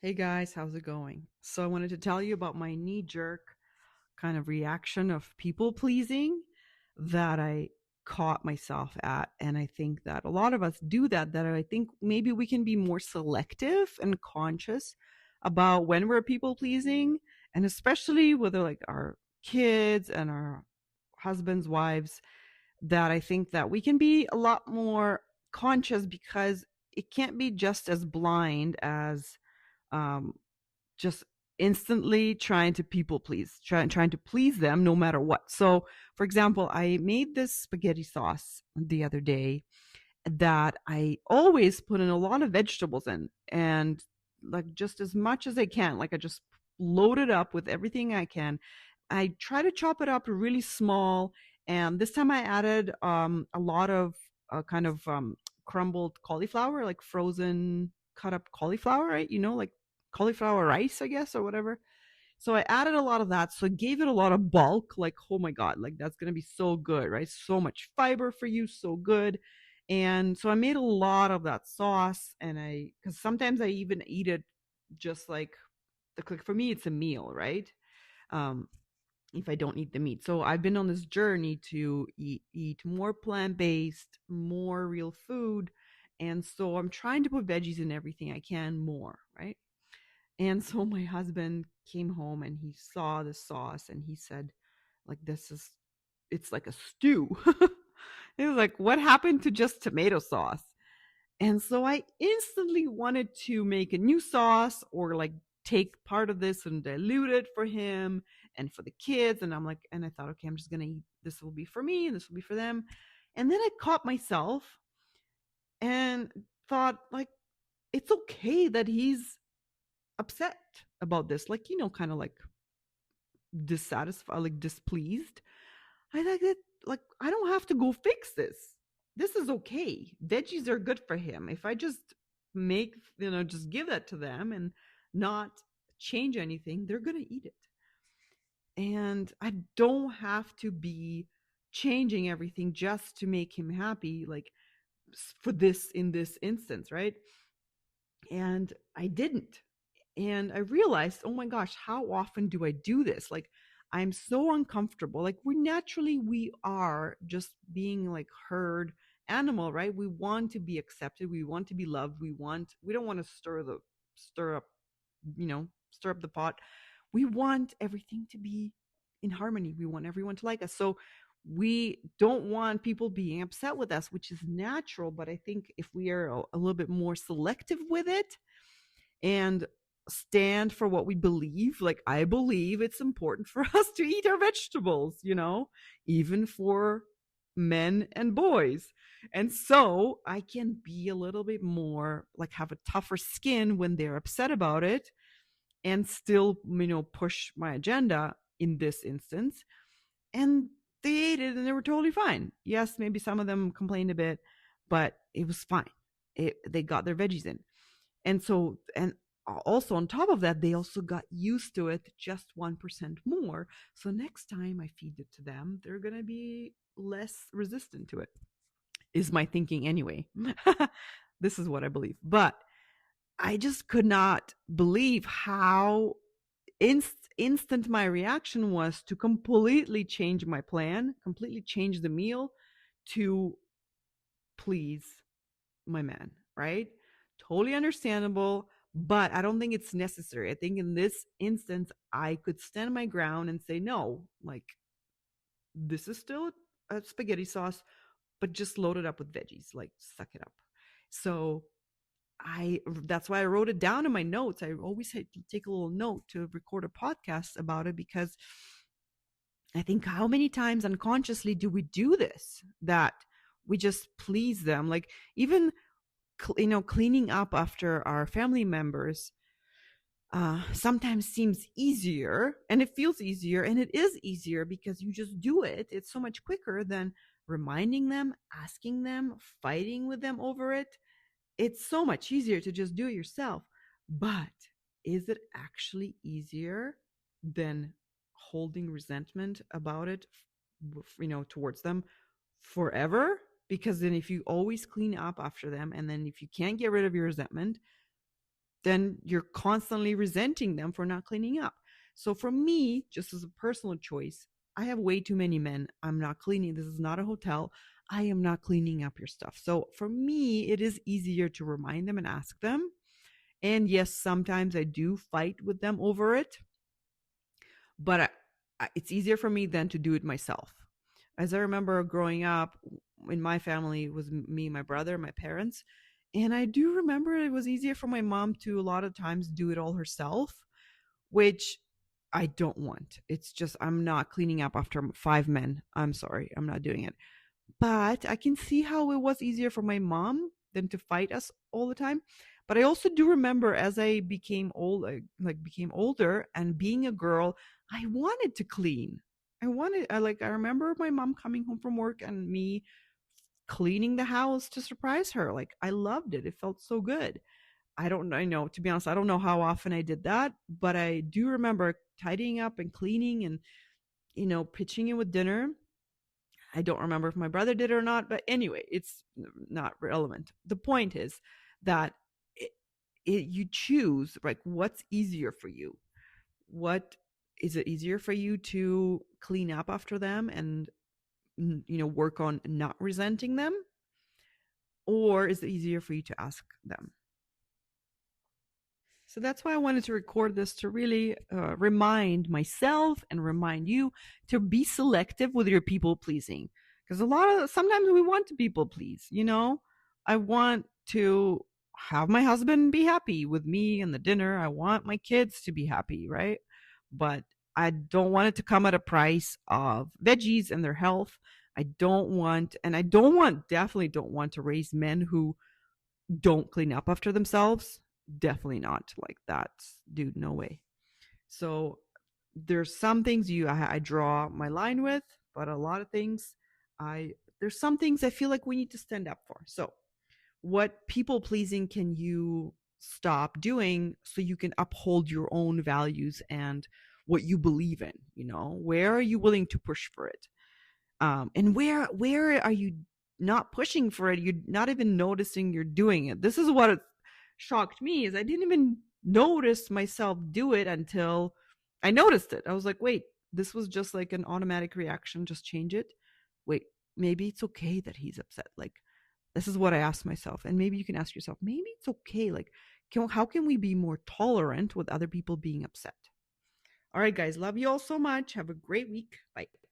Hey guys, how's it going? So I wanted to tell you about my knee jerk kind of reaction of people pleasing that I caught myself at. And I think that a lot of us do that I think maybe we can be more selective and conscious about when we're people pleasing, and especially with like our kids and our husbands, wives, that I think that we can be a lot more conscious because it can't be just as blind as um, just instantly trying to people please, trying to please them no matter what. So, for example, I made this spaghetti sauce the other day that I always put in a lot of vegetables in, and like just as much as I can. Like I just load it up with everything I can. I try to chop it up really small, and this time I added a lot of kind of crumbled cauliflower, like frozen cut up cauliflower, right? Like cauliflower rice, I guess, or whatever. So I added a lot of that. So it gave it a lot of bulk. Like, oh my God, like that's going to be so good, right? So much fiber for you, so good. And so I made a lot of that sauce. Because sometimes I even eat it just like for me, it's a meal, right? Um, if I don't eat the meat. So I've been on this journey to eat more plant based, more real food. And so I'm trying to put veggies in everything I can more, right? And so my husband came home and he saw the sauce and he said, like, it's like a stew. He was like, what happened to just tomato sauce? And so I instantly wanted to make a new sauce or like take part of this and dilute it for him and for the kids. And I thought, okay, I'm just going to eat. This will be for me and this will be for them. And then I caught myself and thought, like, it's okay that he's upset about this, like, kind of like dissatisfied, like displeased. I like that, like, I don't have to go fix this. This is okay. Veggies are good for him. If I just just give that to them and not change anything, they're going to eat it. And I don't have to be changing everything just to make him happy, like for this in this instance, right? And I didn't. And I realized, oh my gosh, how often do I do this? Like, I'm so uncomfortable. Like, we are just being like herd animal, right? We want to be accepted. We want to be loved. We don't want to stir up, stir up the pot. We want everything to be in harmony. We want everyone to like us. So we don't want people being upset with us, which is natural. But I think if we are a little bit more selective with it and stand for what we believe, like I believe it's important for us to eat our vegetables, even for men and boys. And so I can be a little bit more like have a tougher skin when they're upset about it and still, push my agenda in this instance. And they ate it and they were totally fine. Yes, maybe some of them complained a bit, but it was fine. They got their veggies in. And so, and also on top of that, they also got used to it just 1% more. So next time I feed it to them, they're going to be less resistant to it, is my thinking anyway. This is what I believe. But I just could not believe how instant my reaction was to completely change my plan, completely change the meal to please my man, right? Totally understandable, but I don't think it's necessary. I think in this instance, I could stand my ground and say, no, like, this is still a spaghetti sauce, but just load it up with veggies, like, suck it up. So that's why I wrote it down in my notes. I always had to take a little note to record a podcast about it because I think how many times unconsciously do we do this that we just please them? Like, even cleaning up after our family members sometimes seems easier, and it feels easier, and it is easier because you just do it. It's so much quicker than reminding them, asking them, fighting with them over it. It's so much easier to just do it yourself. But is it actually easier than holding resentment about it, towards them forever? Because then if you always clean up after them, and then if you can't get rid of your resentment, then you're constantly resenting them for not cleaning up. So for me, just as a personal choice, I have way too many men. I'm not cleaning. This is not a hotel. I am not cleaning up your stuff. So for me, it is easier to remind them and ask them. And yes, sometimes I do fight with them over it, but it's easier for me than to do it myself. As I remember growing up, in my family, it was me, my brother, my parents. And I do remember it was easier for my mom to a lot of times do it all herself, which I don't want. It's just, I'm not cleaning up after 5 men. I'm sorry, I'm not doing it. But I can see how it was easier for my mom than to fight us all the time. But I also do remember as I became old, like became older and being a girl, I wanted to clean. I remember my mom coming home from work and me cleaning the house to surprise her. Like I loved it. It felt so good. I know, to be honest, I don't know how often I did that, but I do remember tidying up and cleaning and, pitching in with dinner. I don't remember if my brother did it or not, but anyway, it's not relevant. The point is that you choose, like, what's easier for you. What is it easier for you to clean up after them and work on not resenting them, or is it easier for you to ask them? So that's why I wanted to record this, to really remind myself and remind you to be selective with your people pleasing. Because sometimes we want to people please, I want to have my husband be happy with me and the dinner. I want my kids to be happy, right? But I don't want it to come at a price of veggies and their health. Definitely don't want to raise men who don't clean up after themselves. Definitely not like that, dude. No way. So there's some things I draw my line with, but a lot of things there's some things I feel like we need to stand up for. So what people pleasing can you stop doing so you can uphold your own values and what you believe in? Where are you willing to push for it? And where are you not pushing for it? You're not even noticing you're doing it. This is what it shocked me, is I didn't even notice myself do it until I noticed it. I was like, wait, this was just like an automatic reaction. Just change it. Wait, maybe it's okay that he's upset. Like, this is what I asked myself. And maybe you can ask yourself, maybe it's okay. Like, how can we be more tolerant with other people being upset? All right, guys, love you all so much. Have a great week. Bye.